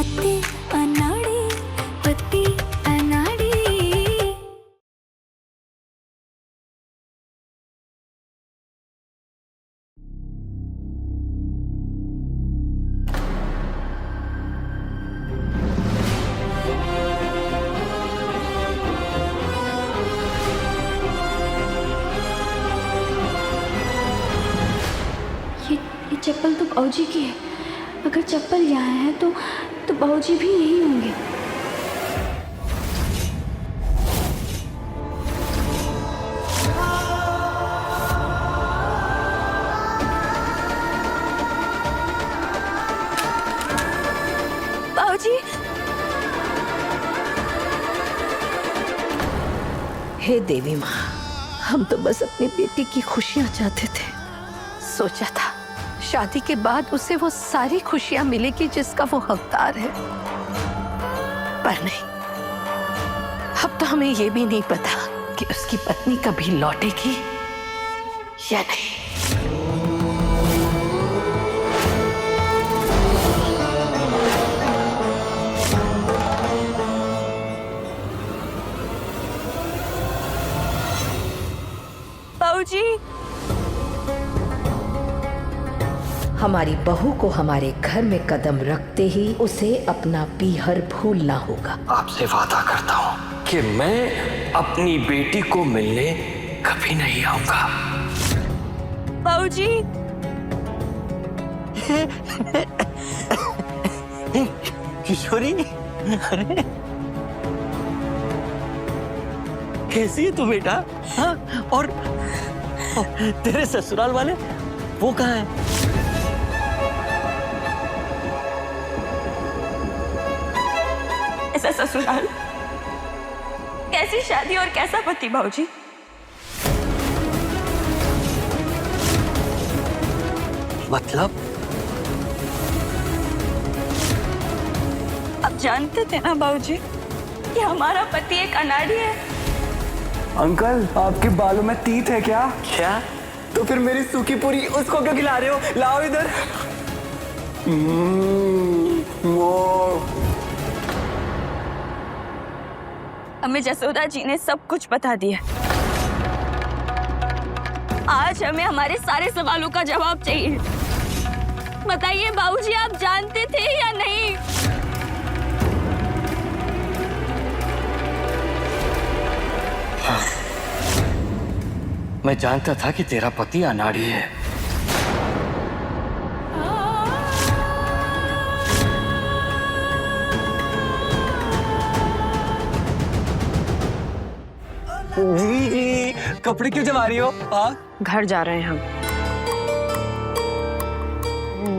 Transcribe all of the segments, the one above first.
पत्ती अनाड़ी, पत्ती अनाड़ी। ये चप्पल तो बाबूजी की है। अगर चप्पल यहाँ है तो बाबूजी भी यही होंगे। बाबूजी, हे देवी माँ, हम तो बस अपनी बेटी की खुशियां चाहते थे। सोचा था शादी के बाद उसे वो सारी खुशियां मिलेगी जिसका वो हकदार है, पर नहीं। अब तो हमें ये भी नहीं पता कि उसकी पत्नी कभी लौटेगी या नहीं। बाबूजी, हमारी बहू को हमारे घर में कदम रखते ही उसे अपना पीहर भूलना होगा। आपसे वादा करता हूँ कि मैं अपनी बेटी को मिलने कभी नहीं आऊंगा। बाबूजी, किशोरी, अरे कैसी है तू बेटा? हाँ? और तेरे ससुराल वाले वो कहाँ है? ऐसा ससुराल, कैसी शादी और कैसा पति बाबूजी? मतलब आप जानते थे ना बाबूजी कि हमारा पति एक अनाड़ी है। अंकल, आपके बालों में तीत है क्या? क्या? तो फिर मेरी सूखी पूरी उसको क्यों खिला रहे हो? लाओ इधर। वो हमें जसोदा जी ने सब कुछ बता दिया। आज हमें हमारे सारे सवालों का जवाब चाहिए। बताइए बाबूजी, आप जानते थे या नहीं? मैं जानता था कि तेरा पति अनाड़ी है। कपड़े क्यों जमा रही हो? घर जा रहे हैं हम।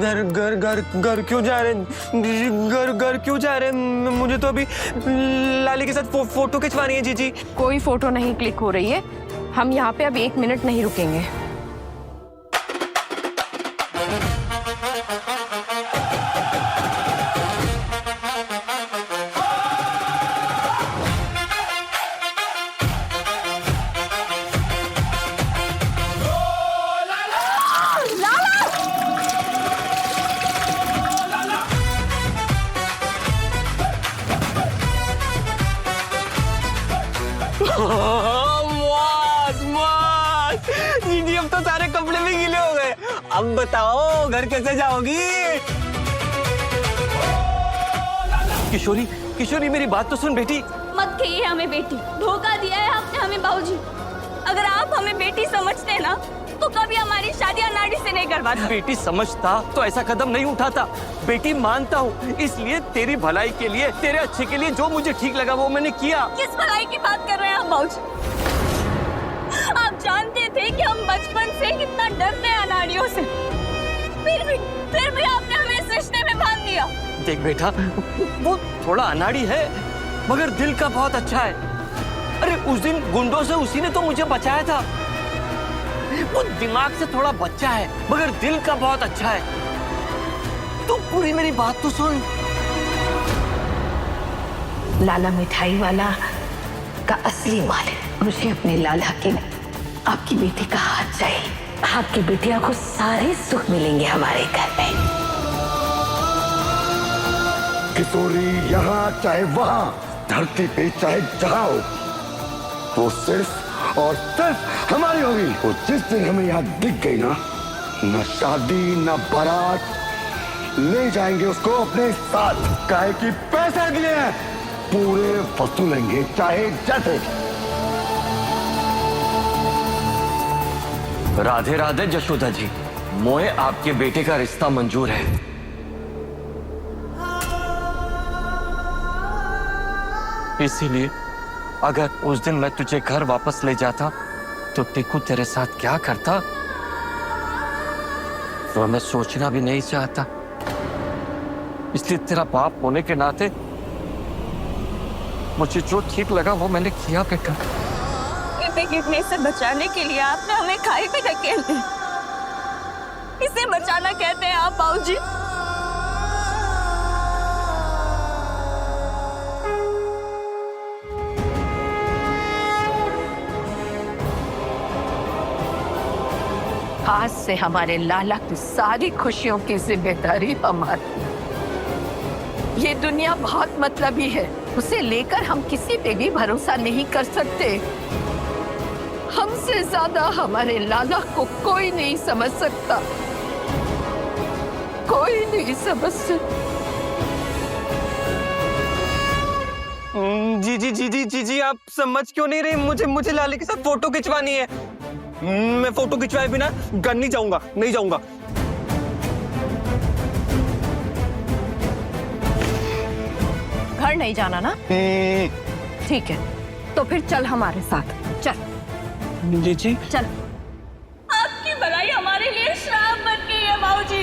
घर घर घर घर क्यों जा रहे हैं? घर घर क्यों जा रहे हैं? मुझे तो अभी लाली के साथ फोटो खिंचवानी है। जीजी, कोई फोटो नहीं क्लिक हो रही है। हम यहाँ पे अब 1 मिनट नहीं रुकेंगे। दीदी, अब तो सारे कपड़े भी गीले हो गए। अब बताओ घर कैसे जाओगी? किशोरी, किशोरी मेरी बात तो सुन बेटी। मत कहिए हमें बेटी, धोखा दिया है आपने हमें बाबूजी। अगर आप हमें बेटी समझते ना तो कभी हमारी शादी अनाड़ी से नहीं करवाते। बेटी समझता तो ऐसा कदम नहीं उठाता। बेटी मानता हूँ, इसलिए तेरी भलाई के लिए, तेरे अच्छे के लिए जो मुझे ठीक लगा वो मैंने किया। किस भलाई की बात कर रहे हैं आप बाबूजी? आप जानते थे कि हम बचपन से कितना डरते हैं अनाड़ियों से, फिर भी आपने हमें इस रिश्ते में बांध दिया। देख बेटा, वो थोड़ा अनाड़ी है मगर दिल का बहुत अच्छा है। अरे उस दिन गुंडों से उसी ने तो मुझे बचाया था। वो दिमाग से थोड़ा बच्चा है मगर दिल का बहुत अच्छा है। तू पूरी मेरी बात तो सुन। लाला मिठाई वाला का असली मालिक मुझे अपने लाला के आपकी बेटी का हाथ चाहिए। आपकी बेटिया को सारे सुख मिलेंगे हमारे घर में। किशोरी यहाँ चाहे वहां, धरती पे चाहे जहां हो, वो सिर्फ और सिर्फ हमारी होगी। वो जिस दिन हमें यहाँ दिख गई ना, न शादी न बारात, ले जाएंगे उसको अपने साथ। काहे की पैसे दिए हैं, पूरे वसूलेंगे चाहे जैसे। राधे राधे जशोदा जी, मोए आपके बेटे का रिश्ता मंजूर है। इसीलिए अगर उस दिन मैं तुझे घर वापस ले जाता तो टिकू तेरे साथ क्या करता तो मैं सोचना भी नहीं चाहता। इसलिए तेरा बाप होने के नाते मुझे जो ठीक लगा वो मैंने किया बेटा। इसे गिरने से बचाने के लिए आपने हमें खाई पे धकेल दिया। इसे बचाना कहते हैं आप बाबूजी? आज से हमारे लाला की सारी खुशियों की जिम्मेदारी हमारी। ये दुनिया बहुत मतलबी है, उसे लेकर हम किसी पे भी भरोसा नहीं कर सकते। हमसे ज्यादा हमारे लाला को कोई नहीं समझ सकता, कोई नहीं समझ सकता। जी आप समझ क्यों नहीं रहे? मुझे लाले के साथ फोटो खिंचवानी है। मैं फोटो खिंचवाए बिना घर नहीं जाऊंगा, नहीं जाऊंगा। घर नहीं जाना ना? ठीक है, तो फिर चल हमारे साथ, चल। जी चल। आपकी भलाई हमारे लिए श्राप बन गई है बाबूजी।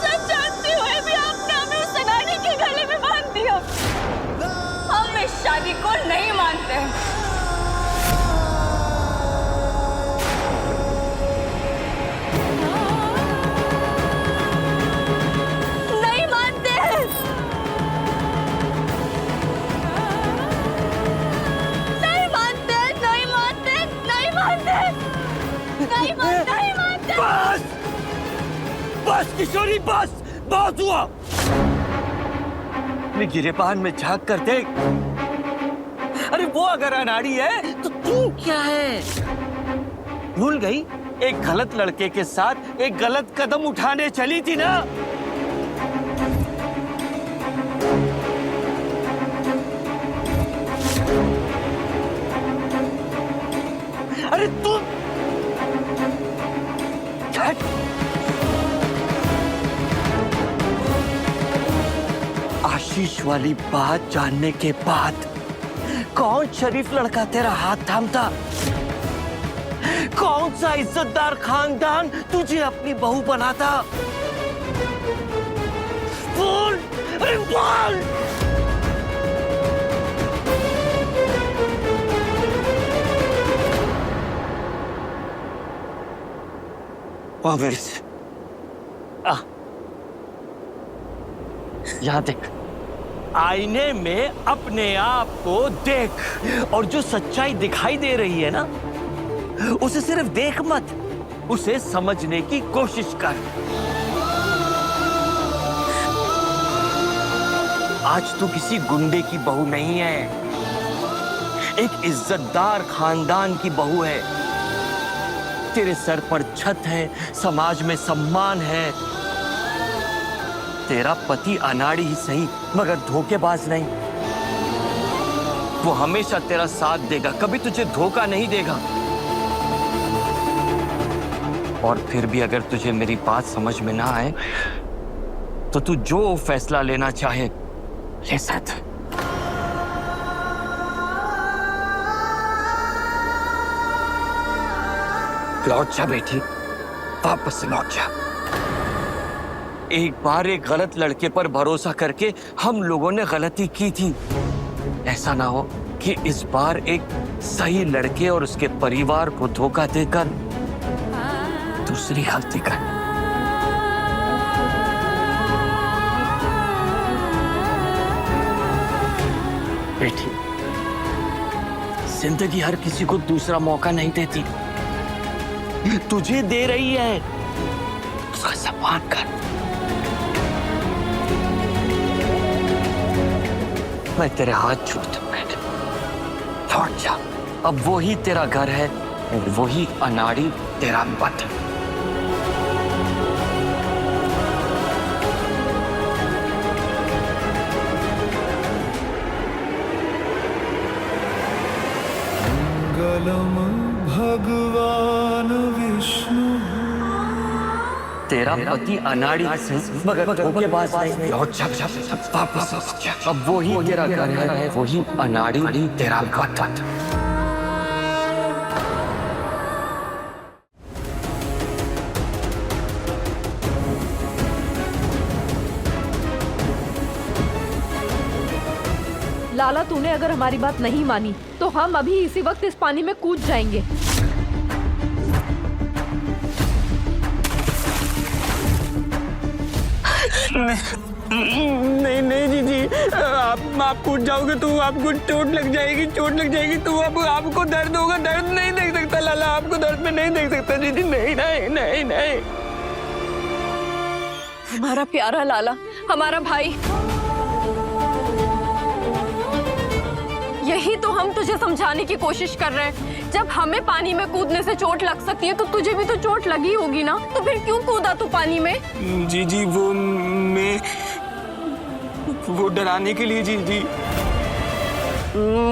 सच जानते हुए भी आपने हमें उस अनाड़ी के गले में बांध दिया। हम इस शादी को नहीं मानते। नहीं मानते। नहीं मानते, नहीं मानते, नहीं मानते, नहीं मानते, नहीं मानते। बस बस किशोरी, बस बहुत हुआ। अपने गिरेबान में झांक कर देख। अरे वो अगर अनाड़ी है तो तू क्या है? भूल गई एक गलत लड़के के साथ एक गलत कदम उठाने चली थी ना। अरे तू आशीष वाली बात जानने के बाद कौन शरीफ लड़का तेरा हाथ थामता? कौन सा इज्जतदार खानदान तुझे अपनी बहू बनाता? बोल, अरे बोल। मेरे से यहाँ देख, आईने में अपने आप को देख, और जो सच्चाई दिखाई दे रही है ना, उसे सिर्फ देख मत, उसे समझने की कोशिश कर। आज तो किसी गुंडे की बहू नहीं है, एक इज्जतदार खानदान की बहू है। तेरे सर पर छत है, समाज में सम्मान है। तेरा पति अनाड़ी ही सही मगर धोखेबाज नहीं। वो हमेशा तेरा साथ देगा, कभी तुझे धोखा नहीं देगा। और फिर भी अगर तुझे मेरी बात समझ में ना आए तो तू जो फैसला लेना चाहे ले सकता। लौट जा बेटी, वापस लौट जा। एक बार एक गलत लड़के पर भरोसा करके हम लोगों ने गलती की थी। ऐसा ना हो कि इस बार एक सही लड़के और उसके परिवार को धोखा देकर दूसरी गलती कर। बेटी, जिंदगी हर किसी को दूसरा मौका नहीं देती, तुझे दे रही है, उसका सम्मान कर। मैं तेरे हाथ छूता हूं बेटे। लौट जा, अब वही तेरा घर है और वही अनाड़ी तेरा मत। भगवान विष्णु तेरा पति अनाड़ी मगर के पास नहीं। लौट जा, वापस जा। अब वही तेरा घर है, वही अनाड़ी तेरा मत। लाला, तूने अगर हमारी बात नहीं मानी तो हम अभी इसी वक्त इस पानी में कूद जाएंगे। नहीं नहीं जीजी, आप कूद जाओगे तो आपको चोट लग जाएगी तो अब आपको दर्द होगा। दर्द नहीं देख सकता लाला, आपको दर्द में नहीं देख सकता जीजी। नहीं नहीं नहीं नहीं। हमारा प्यारा लाला, हमारा भाई, यही तो हम तुझे समझाने की कोशिश कर रहे हैं। जब हमें पानी में कूदने से चोट लग सकती है तो तुझे भी तो चोट लगी होगी ना, तो फिर क्यों कूदा तू पानी में? जीजी वो डराने के लिए जीजी।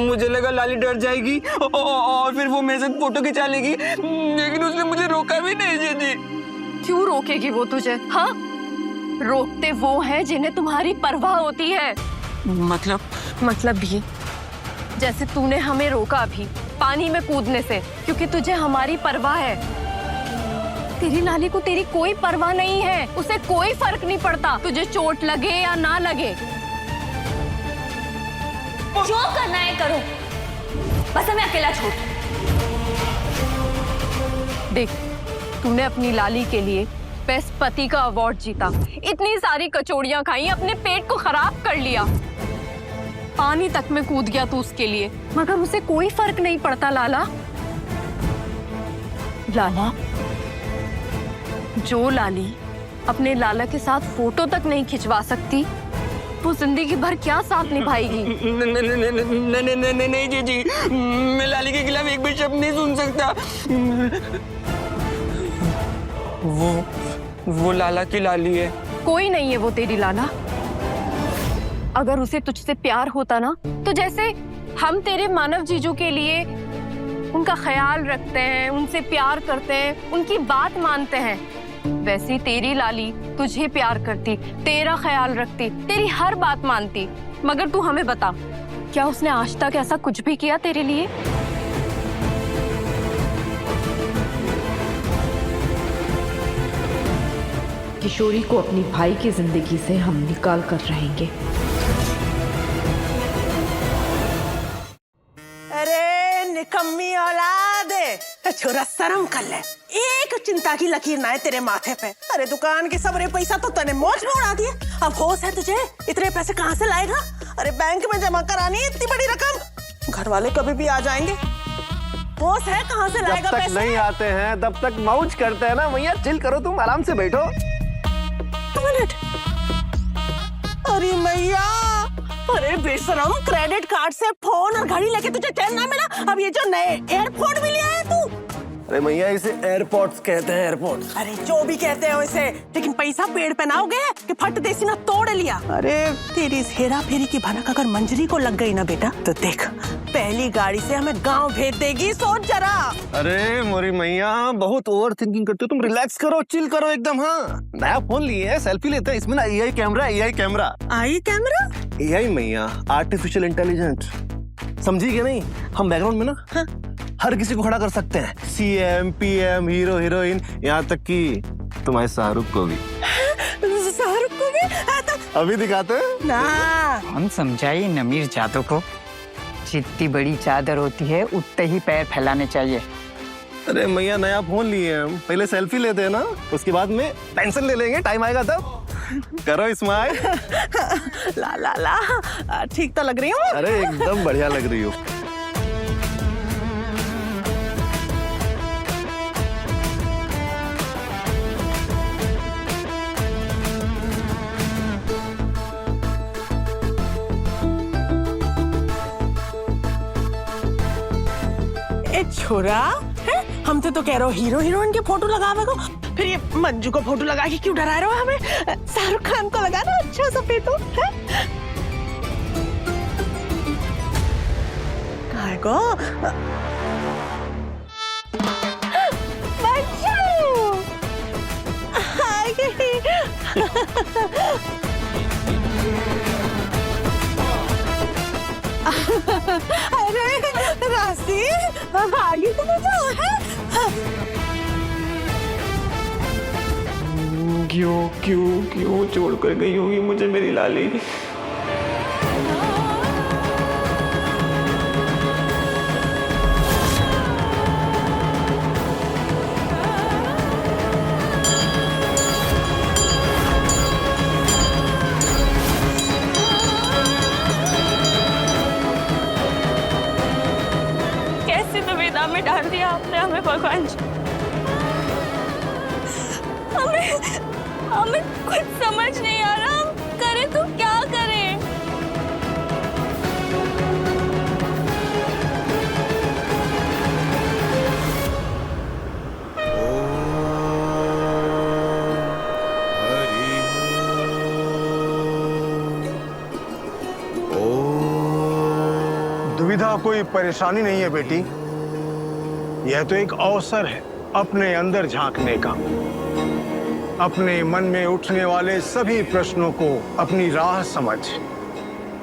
मुझे लगा लाली डर जाएगी और फिर वो मेरे साथ फोटो खिंचा लेगी, लेकिन उसने मुझे रोका भी नहीं जीजी। क्यों रोकेगी वो तुझे? हाँ, रोकते वो हैं जिन्हें तुम्हारी परवाह होती है। मतलब ये, जैसे तूने हमें रोका अभी पानी में कूदने से क्योंकि तुझे हमारी परवाह है। तेरी लाली को तेरी कोई परवाह नहीं है, उसे कोई फर्क नहीं पड़ता तुझे चोट लगे या ना लगे। जो करना है करो, बस हमें अकेला छोड़। देख, तूने अपनी लाली के लिए बेस्ट पति का अवार्ड जीता, इतनी सारी कचौड़ियां खाई, अपने पेट को खराब कर लिया, पानी तक में कूद गया तू उसके लिए, मगर उसे कोई फर्क नहीं पड़ता। लाला, जो लाली अपने लाला के साथ फोटो तक नहीं खिंचवा सकती, वो जिंदगी भर क्या साथ निभाएगी? नहीं जीजी, मैं लाली के खिलाफ एक भी शब्द नहीं सुन सकता। वो लाला की लाली है। कोई नहीं है वो तेरी लाला। अगर उसे तुझसे प्यार होता ना, तो जैसे हम तेरे मानव जीजू के लिए उनका ख्याल रखते हैं, उनसे प्यार करते हैं, उनकी बात मानते हैं, वैसी तेरी लाली तुझे प्यार करती, तेरा ख्याल रखती, तेरी हर बात मानती। मगर तू हमें बता, क्या उसने आज तक ऐसा कुछ भी किया तेरे लिए? किशोरी को अपनी भाई की जिंदगी से हम निकाल कर रहेंगे। अरे निकम्मी औलाद, छोरा शर्म कर ले, एक चिंता की लकीर ना है तेरे माथे पे। अरे दुकान के सबरे पैसा तो तने मौज में उड़ा दिए, अब होश है तुझे? इतने पैसे कहाँ से लाएगा? अरे बैंक में जमा करानी है इतनी बड़ी रकम, घर वाले कभी भी आ जाएंगे। होश है कहाँ से लाएगा पैसे? जब तक नहीं आते हैं तब तक मौज करते हैं ना भैया। चिल करो, तुम आराम से बैठो। अरे मैया, अरे बेशरम, क्रेडिट कार्ड से फोन और घड़ी लेके तुझे चैन ना मिला, अब ये जो नए एयरपोर्ट भी लिया है तू। अरे भैया, इसे एयरपोर्ट्स कहते हैं, एयरपोर्ट्स। अरे जो भी कहते हो इसे, लेकिन पैसा पेड़ पे ना हो गया कि फट देसी ना तोड़ लिया। अरे तेरी इस हेरा फेरी की भनक अगर मंजरी को लग गई ना बेटा, तो देख पहली गाड़ी से हमें गांव भेज देगी, सोच जरा। अरे मोरी मैया, बहुत ओवर थिंकिंग करते हो तुम। रिलैक्स करो, चिल करो एकदम। हाँ, नया फोन लिए है, सेल्फी लेते हैं, इसमें ना AI कैमरा। आई कैमरा? AI मैया, आर्टिफिशियल इंटेलिजेंस, समझी क्या नहीं? हम बैकग्राउंड में ना हर किसी को खड़ा कर सकते हैं, CM, PM, हीरो हीरोइन, यहाँ तक कि तुम्हारे शाहरुख को भी। शाहरुख को भी? अभी दिखाते हैं ना। हम समझाइए नमीर जादव को, जितनी बड़ी चादर होती है उतने ही पैर फैलाने चाहिए। अरे मैया, नया फोन लिए हम, पहले सेल्फी लेते हैं ना, उसके बाद में पेंशन ले लेंगे, टाइम आएगा तब। करो स्माइल। ला ला ला, ठीक तो लग रही हूँ? अरे एकदम बढ़िया लग रही हो। छोरा है, हम तो कह रहे हो हीरो हीरोइन के फोटो लगावे को, फिर ये मंजू को फोटो लगा के क्यों डरा रहे हो हमें? शाहरुख खान को लगाना अच्छा सा फोटो है। काय को अरे रास्ती आगे तो जाओ है। क्यों क्यों क्यों छोड़ कर गई होगी मुझे मेरी लाली? कैसी दुविधा में डाल दिया आपने हमें भगवान जी। हमें कुछ समझ नहीं आ रहा, हम करें तो क्या करें? दुविधा कोई परेशानी नहीं है बेटी, यह तो एक अवसर है अपने अंदर झांकने का, अपने मन में उठने वाले सभी प्रश्नों को अपनी राह समझ,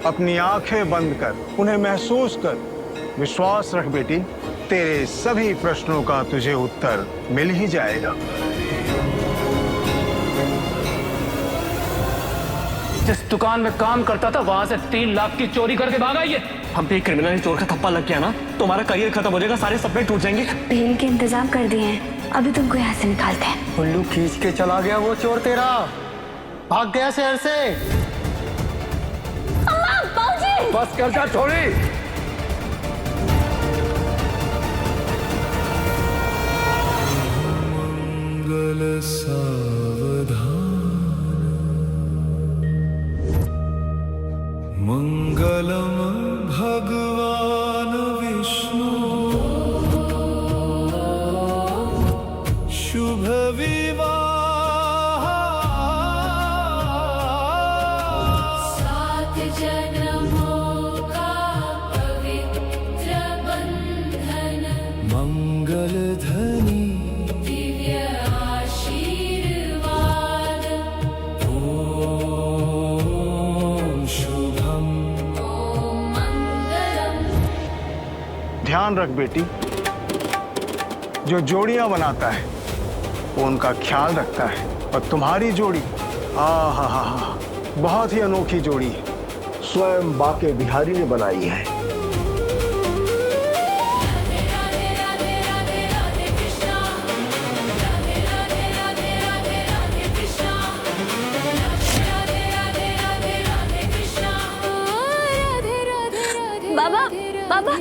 अपनी आंखें बंद कर उन्हें महसूस कर, विश्वास रख बेटी, तेरे सभी प्रश्नों का तुझे उत्तर मिल ही जाएगा। जिस दुकान में काम करता था वहां से 3 लाख की चोरी करके भागा ये। हम पे क्रिमिनल चोर का थप्पा लग गया ना, तुम्हारा करियर खत्म हो जाएगा, सारे सपने टूट जाएंगे। बेल के इंतजाम कर दिए हैं, अभी तुमको यहाँ से निकालते हैं। उल्लू खींच के चला गया वो चोर तेरा, भाग गया शहर से। अम्मा, बाबूजी! बस कर जा छोड़ी। मंगलम भगवान विष्णु शुभ विवाह, 7 जन्मों का पवित्र बंधन, मंगल ध्वनि दिव्य आशीर्वाद, ओम शुभम ओम मंगलम। ध्यान रख बेटी, जो जोड़ियां बनाता है वो उनका ख्याल रखता है, और तुम्हारी जोड़ी हा बहुत ही अनोखी जोड़ी है, स्वयं बाके बिहारी ने बनाई है। बाबा, बाबा,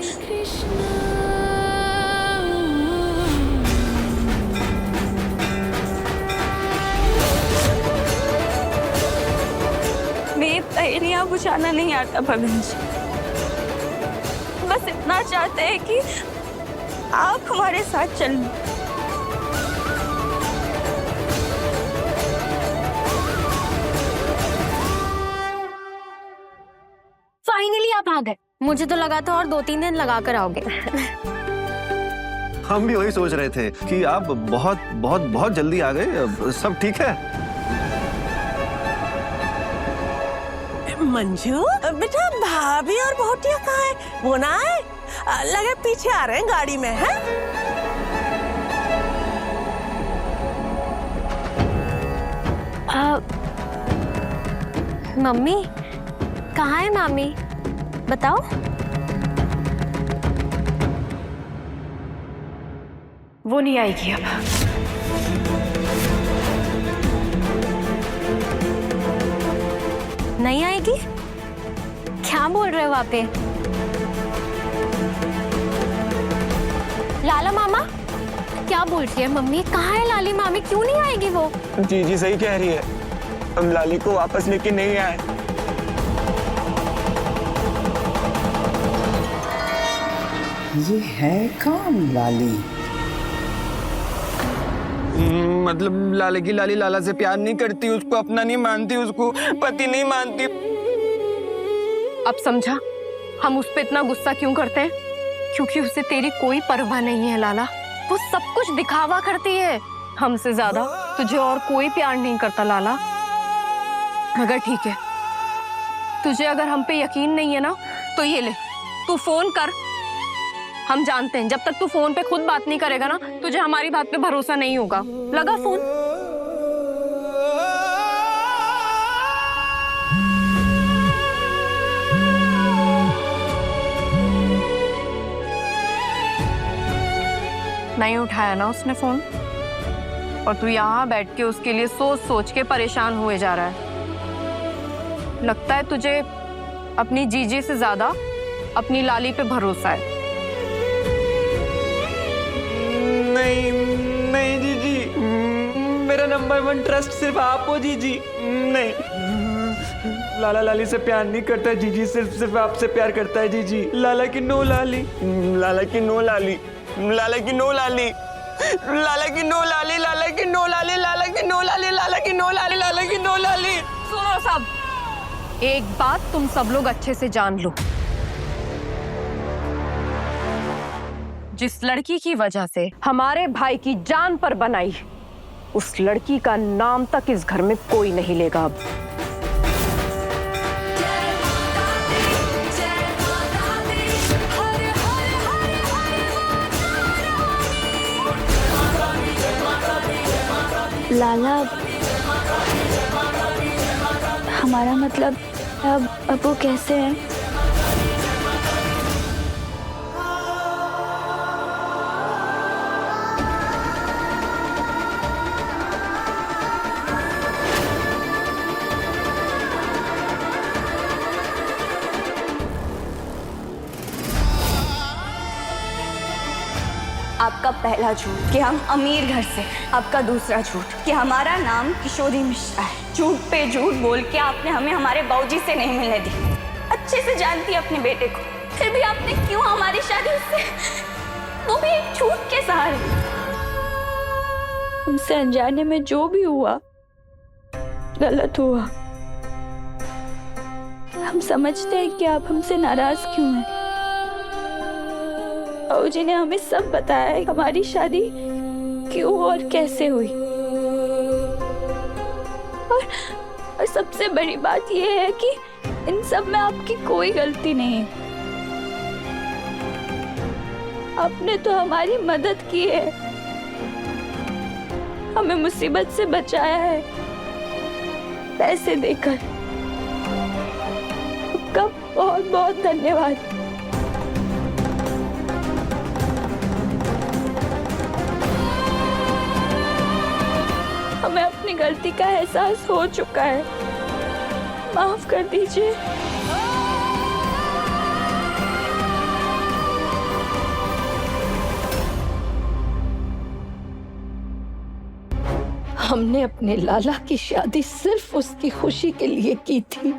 मेरी पहेलियां बुझाना नहीं आता भगवान जी, बस इतना चाहते हैं कि आप हमारे साथ चलें। फाइनली आप आ गए। मुझे तो लगा था और 2-3 दिन लगा कर आओगे। हम भी वही सोच रहे थे कि आप बहुत बहुत बहुत जल्दी आ गए। सब ठीक है? मंजू बेटा, भाभी और बहुटिया कहाँ है? वो ना आए? लगे पीछे आ रहे हैं गाड़ी में है। मम्मी कहाँ है? मामी बताओ। वो नहीं आएगी अब। नहीं आएगी? क्या बोल रहे हो आप? लाला मामा क्या बोल रही है मम्मी? कहाँ है लाली मामी? क्यों नहीं आएगी वो? जी सही कह रही है, हम लाली को वापस लेके नहीं आए। ये है कौन लाली? मतलब लाले की लाली लाला से प्यार नहीं करती, उसको अपना नहीं मानती, उसको पति नहीं मानती। अब समझा हम उस पे इतना गुस्सा क्यों करते हैं? क्योंकि उसे तेरी कोई परवाह नहीं है लाला। वो सब कुछ दिखावा करती है। हमसे ज्यादा तुझे और कोई प्यार नहीं करता लाला। मगर ठीक है, तुझे अगर हम पे यकीन नहीं है ना तो ये ले, तू फोन कर। हम जानते हैं जब तक तू फोन पे खुद बात नहीं करेगा ना तुझे हमारी बात पे भरोसा नहीं होगा। लगा फोन। नहीं उठाया ना उसने फोन, और तू यहाँ बैठ के उसके लिए सोच सोच के परेशान हुए जा रहा है। लगता है तुझे अपनी जीजी से ज्यादा अपनी लाली पे भरोसा है। नहीं नहीं जीजी, मेरा नंबर 1 ट्रस्ट सिर्फ आप हो जीजी। नहीं, लाला लाली से प्यार नहीं करता, जीजी सिर्फ आपसे प्यार करता है जीजी। लाला की नो लाली, लाला की नो लाली, लाला की नो लाली, लाला की नो लाली, लाला की नो लाली, लाला की नो लाली, लाला की नो लाली, लाला की नो लाली। सुनो सब, एक बात तुम सब लोग अच्छे से जान लो। जिस लड़की की वजह से हमारे भाई की जान पर बनाई, उस लड़की का नाम तक इस घर में कोई नहीं लेगा अब। लाला, हमारा मतलब अब वो कैसे है? आपका पहला झूठ कि हम अमीर घर से, आपका दूसरा झूठ कि हमारा नाम किशोरी मिश्रा है। झूठ पे झूठ बोल के आपने हमें हमारे बाबूजी से नहीं मिलने दी। अच्छे से जानती अपने बेटे को, फिर भी आपने क्यों हमारी शादी उससे, वो भी एक झूठ के सहारे। हमसे अनजाने में जो भी हुआ गलत हुआ। हम समझते हैं कि आप हमसे नाराज क्यों हैं। बाबूजी ने हमें सब बताया है, हमारी शादी क्यों और कैसे हुई। और सबसे बड़ी बात यह है कि इन सब में आपकी कोई गलती नहीं है। आपने तो हमारी मदद की है, हमें मुसीबत से बचाया है पैसे देकर। आपका बहुत बहुत धन्यवाद। हमें अपनी गलती का एहसास हो चुका है, माफ कर दीजिए। हमने अपने लाला की शादी सिर्फ उसकी खुशी के लिए की थी,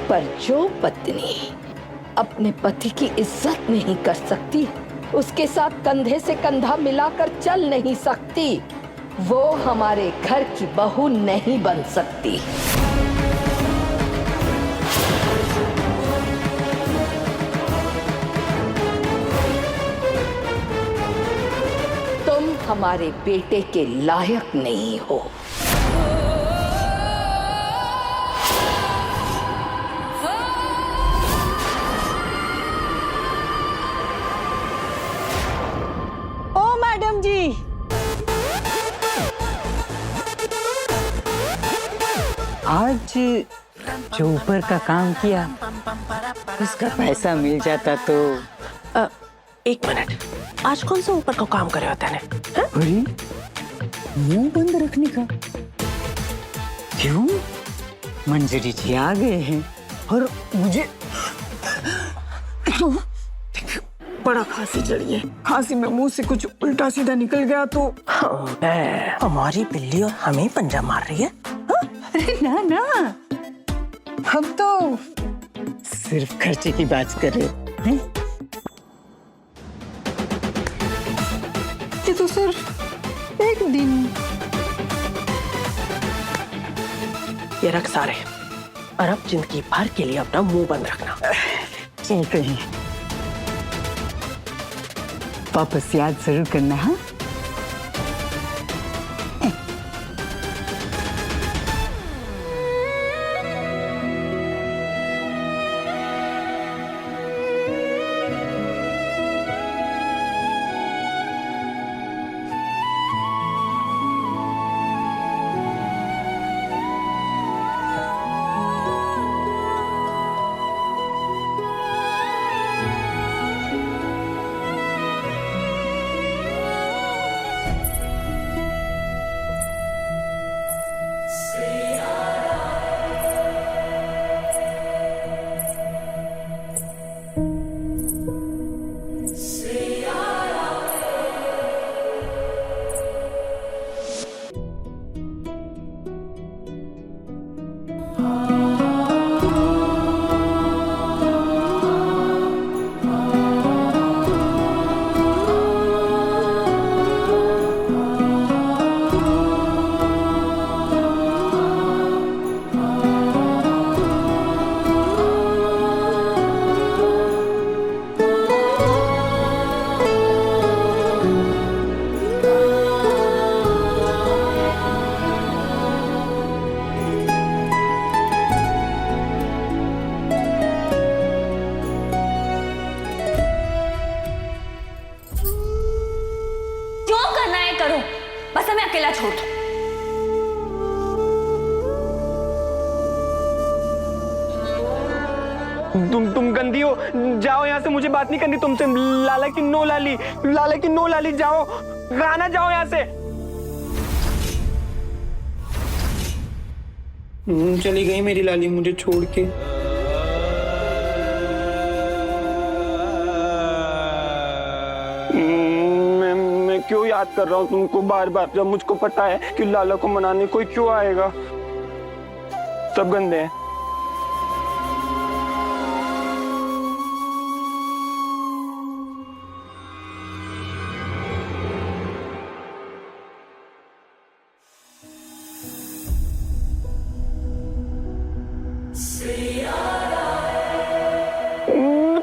पर जो पत्नी अपने पति की इज्जत नहीं कर सकती, उसके साथ कंधे से कंधा मिलाकर चल नहीं सकती, वो हमारे घर की बहू नहीं बन सकती। तुम हमारे बेटे के लायक नहीं हो। ओ मैडम जी, आज जो ऊपर का काम किया उसका पैसा मिल जाता तो। 1 मिनट, आज कौन सा ऊपर का काम करे होता है? अरे मुंह बंद रखने का क्यों? मंजरी जी आ गए हैं और मुझे बड़ा खांसी चढ़ी है। खांसी में मुंह से कुछ उल्टा सीधा निकल गया तो हमारी बिल्ली और हमें पंजा मार रही है। अरे ना ना, हम तो सिर्फ खर्चे की बात कर रहे हैं। ये रख सारे, और अब जिंदगी भर के लिए अपना मुंह बंद रखना। चलते हैं, वापस याद जरूर करना। हाँ, बस हमें अकेला छोड़ दो। तुम गंदी हो, जाओ यहाँ से, मुझे बात नहीं करनी तुमसे। लाला की नो लाली, लाला की नो लाली, जाओ, गाना, जाओ यहाँ से। चली गई मेरी लाली मुझे छोड़ के। मैं क्यों याद कर रहा हूँ तुमको बार बार, जब मुझको पता है कि लाला को मनाने कोई क्यों आएगा। सब गंदे हैं।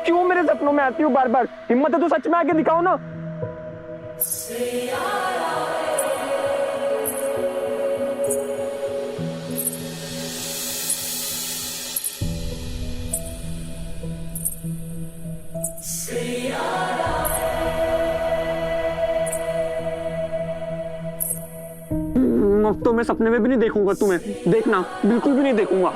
क्यों मेरे सपनों में आती हो बार बार? हिम्मत है तो सच में आके दिखाओ ना। अब तो मैं सपने में भी नहीं देखूंगा तुम्हें, देखना, बिल्कुल भी नहीं देखूंगा।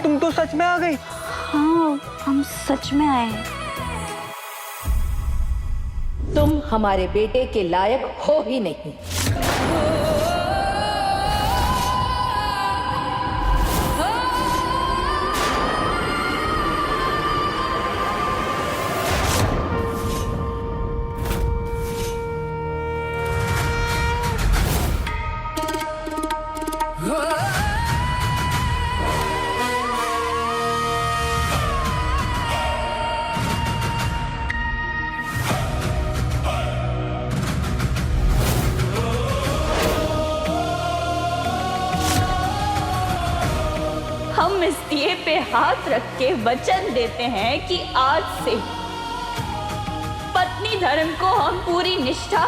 तुम तो सच में आ गई। हाँ, हम सच में आए। तुम हमारे बेटे के लायक हो ही नहीं। हम इस दिए पे हाथ रख के वचन देते हैं कि आज से पत्नी धर्म को हम पूरी निष्ठा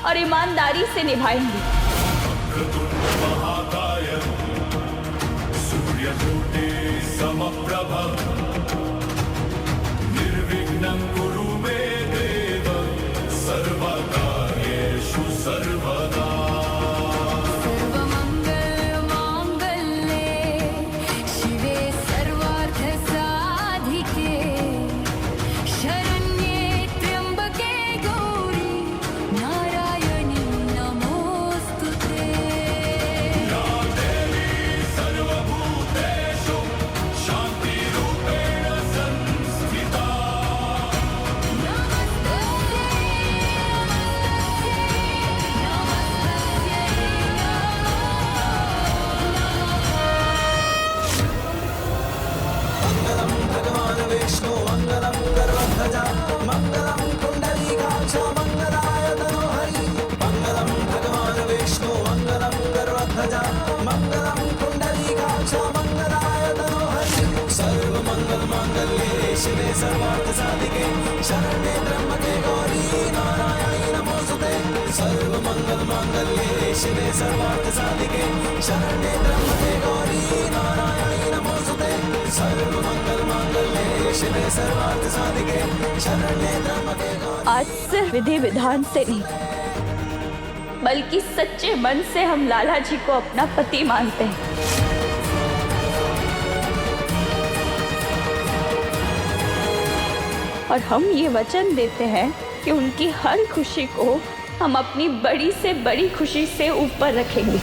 और ईमानदारी से निभाएंगे। सूर्यकोटि समप्रभ निर्विघ्नं कुरु मे देव सर्वकार्येषु सर्वदा। शांति रूपे आज सिर्फ विधि विधान से नहीं, बल्कि सच्चे मन से हम लाला जी को अपना पति मानते हैं। और हम ये वचन देते हैं कि उनकी हर खुशी को हम अपनी बड़ी से बड़ी खुशी से ऊपर रखेंगे।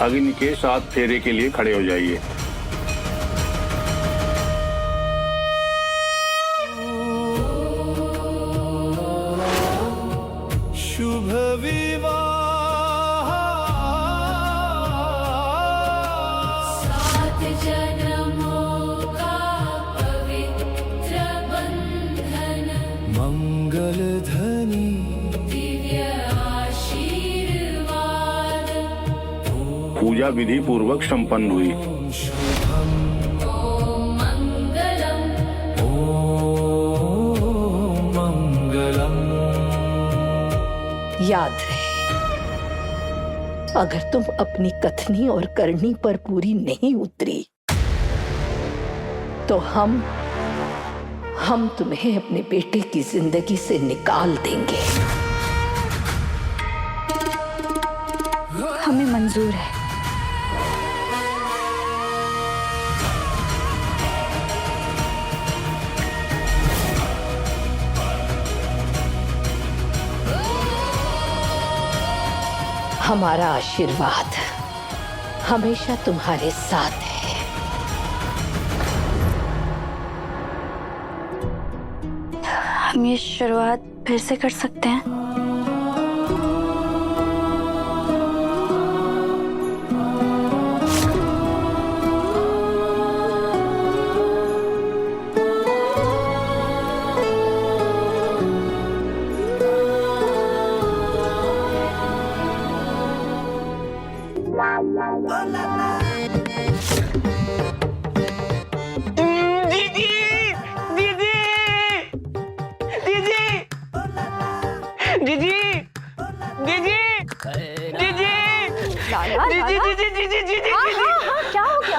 अग्नि के 7 फेरे के लिए खड़े हो जाइए। शुभ विवाह 7 जन्मों का पवित्र बंधन, मंगल ध्वनि दिव्य आशीर्वाद, पूजा विधि पूर्वक संपन्न हुई। ओम मंगलम, मंगलम। याद रहे, अगर तुम अपनी कथनी और करनी पर पूरी नहीं उतरी तो हम तुम्हें अपने बेटे की जिंदगी से निकाल देंगे। हमें मंजूर है। हमारा आशीर्वाद हमेशा तुम्हारे साथ है। हम ये शुरुआत फिर से कर सकते हैं।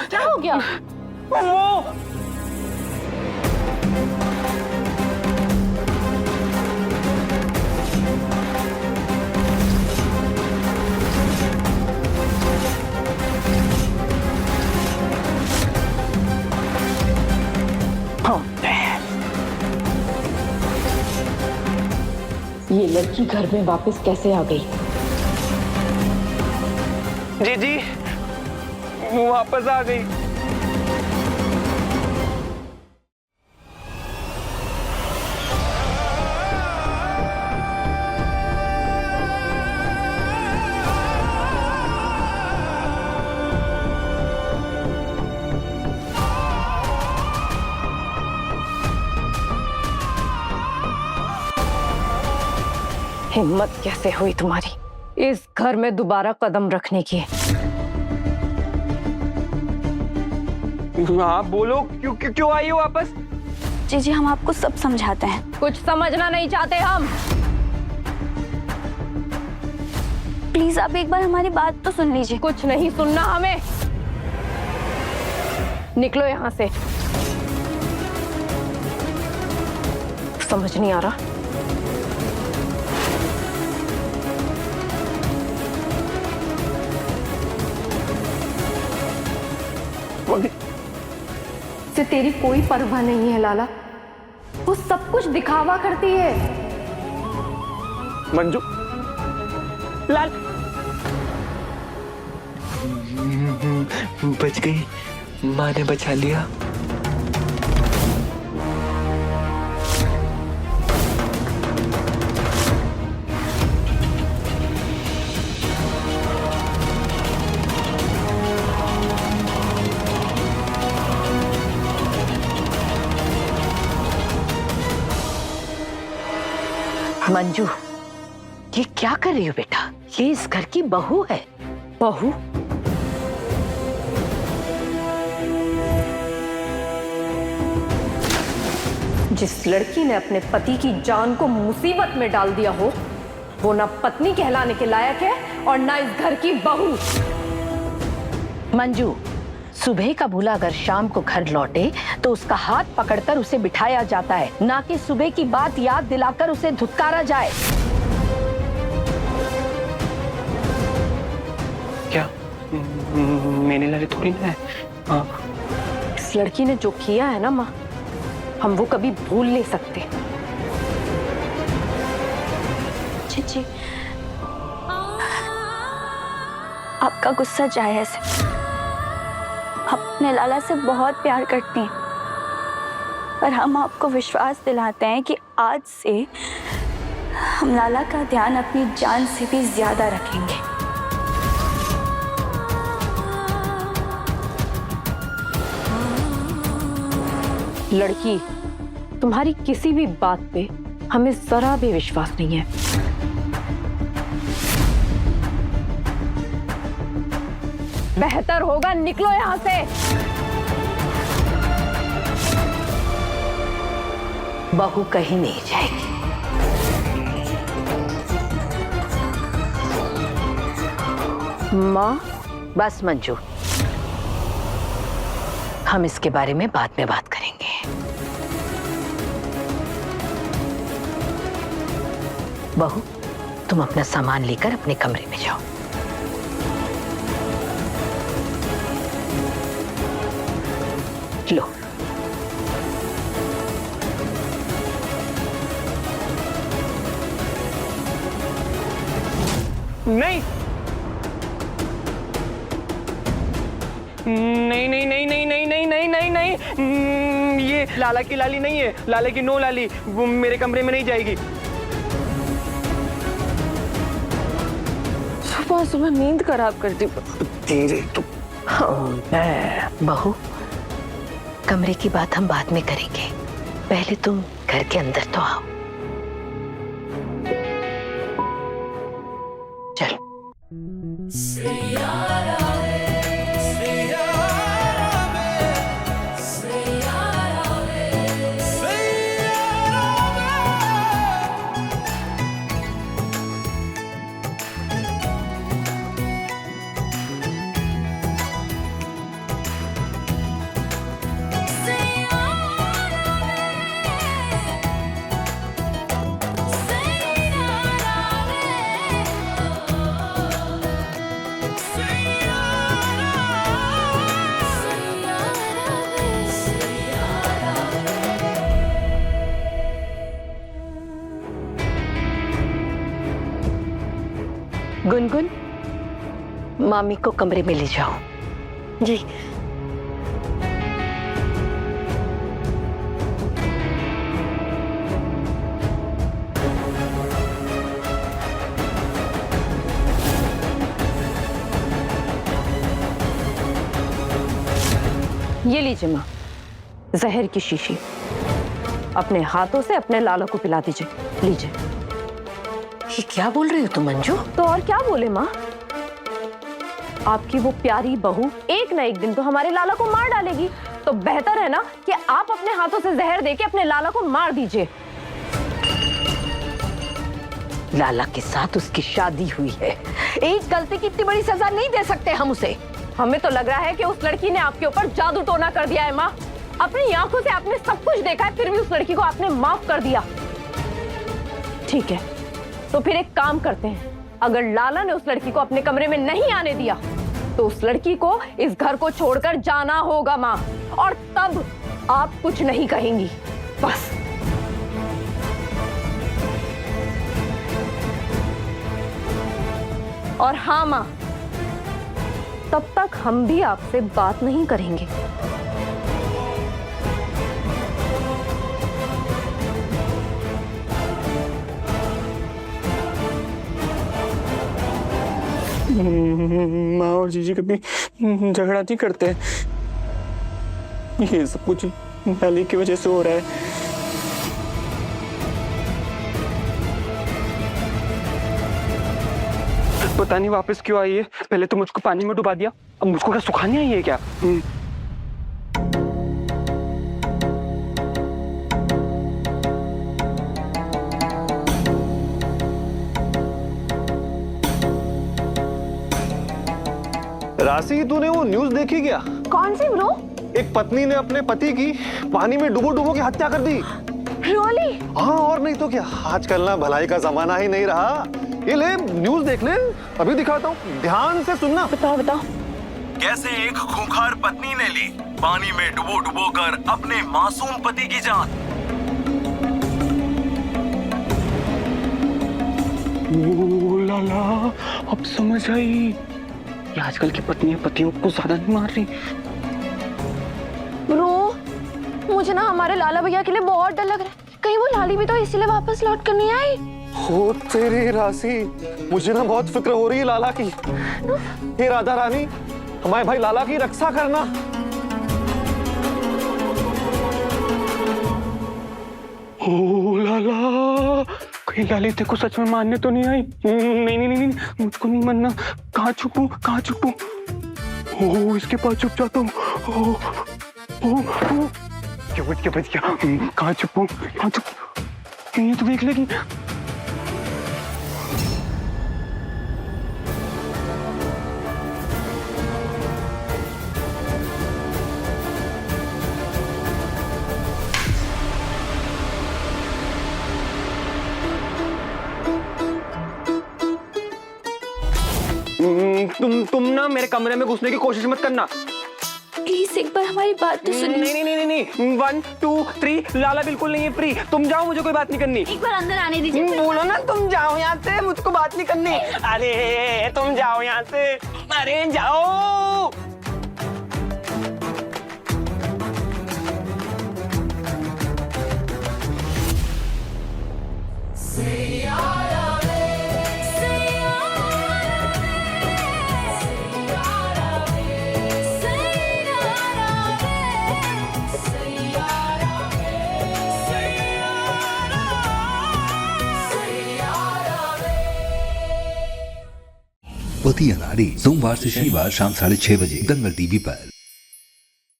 क्या हो गया? ये लड़की घर में वापस कैसे आ गई? जी वो वापस आ गई। हिम्मत कैसे हुई तुम्हारी इस घर में दोबारा कदम रखने की? हाँ बोलो, क्यों आई हो वापस? जी हम आपको सब समझाते हैं। कुछ समझना नहीं चाहते हम। प्लीज आप एक बार हमारी बात तो सुन लीजिए। कुछ नहीं सुनना हमें। निकलो यहाँ से। समझ नहीं आ रहा। से तेरी कोई परवाह नहीं है लाला। वो सब कुछ दिखावा करती है। मंजू, लाल बच गई, माँ ने बचा लिया। मंजू, ये क्या कर रही हो बेटा? ये इस घर की बहू है। बहू? जिस लड़की ने अपने पति की जान को मुसीबत में डाल दिया हो, वो ना पत्नी कहलाने के लायक है और ना इस घर की बहू। मंजू, सुबह का भूला अगर शाम को घर लौटे तो उसका हाथ पकड़कर उसे बिठाया जाता है, ना कि सुबह की बात याद दिलाकर उसे धुतकारा जाए। क्या मेरे लाले थोड़ी ना है? इस लड़की ने जो किया है ना माँ, हम वो कभी भूल नहीं सकते। जी, आपका गुस्सा जायज है। आप अपने लाला से बहुत प्यार करती हैं, पर हम आपको विश्वास दिलाते हैं कि आज से हम लाला का ध्यान अपनी जान से भी ज्यादा रखेंगे। लड़की, तुम्हारी किसी भी बात पे हमें जरा भी विश्वास नहीं है। बेहतर होगा निकलो यहां से। बहू कहीं नहीं जाएगी। माँ, बस मंजू, हम इसके बारे में बाद में बात करेंगे। बहू, तुम अपना सामान लेकर अपने कमरे में जाओ। लो। नहीं नहीं नहीं नहीं नहीं नहीं नहीं नहीं नहीं नहीं, ये लाला की लाली नहीं है, लाला की नो लाली, वो मेरे कमरे में नहीं जाएगी। सुबह सुबह नींद खराब कर दी तेरे तो। बहू, कमरे की बात हम बाद में करेंगे, पहले तुम घर के अंदर तो आओ। चलो। गुनगुन, मामी को कमरे में ले जाओ। जी। ये लीजिए माँ, जहर की शीशी। अपने हाथों से अपने लाला को पिला दीजिए। लीजिए। ये क्या बोल रही हो तुम मंजू? तो और क्या बोले माँ? आपकी वो प्यारी बहू एक ना एक दिन तो हमारे लाला को मार डालेगी, तो बेहतर है ना कि आप अपने हाथों से जहर देके अपने लाला को मार दीजिए। लाला के साथ उसकी शादी हुई है, एक गलती की इतनी बड़ी सजा नहीं दे सकते हम उसे। हमें तो लग रहा है कि उस लड़की ने आपके ऊपर जादू टोना कर दिया है माँ। अपनी आंखों से आपने सब कुछ देखा है, फिर भी उस लड़की को आपने माफ कर दिया। ठीक है, तो फिर एक काम करते हैं, अगर लाला ने उस लड़की को अपने कमरे में नहीं आने दिया तो उस लड़की को इस घर को छोड़कर जाना होगा माँ, और तब आप कुछ नहीं कहेंगी। बस। और हाँ माँ, तब तक हम भी आपसे बात नहीं करेंगे। माँ और जीजी कभी झगड़ा नहीं करते, ये सब कुछ लाली की वजह से हो रहा है। पता नहीं वापस क्यों आई है। पहले तो मुझको पानी में डुबा दिया, अब मुझको क्या सुखाने आई है क्या? राशि, तूने वो न्यूज़ देखी क्या? कौन सी ब्रो? एक पत्नी ने अपने पति की पानी में डुबो के हत्या कर दी। रियली? हाँ, और नहीं तो क्या। आजकल ना भलाई का जमाना ही नहीं रहा। ये ले, न्यूज़ देख ले, अभी दिखाता हूँ, ध्यान से सुनना। बताओ बताओ। कैसे एक खूंखार पत्नी ने ली पानी में डुबो कर अपने मासूम पति की जान। ओ लाला, अब समझ आई। ये आजकल की पत्नियां पतियों को ज्यादा नहीं मार रही। ब्रो, मुझे ना हमारे लाला भैया के लिए बहुत डर लग रहा है। कहीं वो लाली भी तो इसीलिए वापस लौट कर नहीं आई। हो तेरी राशि, मुझे ना बहुत फिक्र हो रही है लाला की। हे राधा रानी, हमारे भाई लाला की रक्षा करना। ओ लाला, कहीं लाली तेरे को सच में मारने तो नहीं आई? नहीं नहीं नहीं, मुझको नहीं मानना। कहाँ छुपूं? ओ, इसके पास छुप जाता हूँ। क्या बच गया। कहाँ छुपूं? ये तो देख लेगी। तुम ना मेरे कमरे में घुसने की कोशिश मत करना। प्लीज एक बार हमारी बात तो सुनिए। नहीं। 1 2 3, लाला बिल्कुल नहीं है फ्री। तुम जाओ, मुझे कोई बात नहीं करनी। एक बार अंदर आने दीजिए। बोलो ना, तुम जाओ यहाँ से, मुझको बात नहीं करनी। अरे तुम जाओ यहाँ से, अरे जाओ। पति अनाड़ी, सोमवार से शनिवार शाम 6:30 बजे दंगल टीवी पर।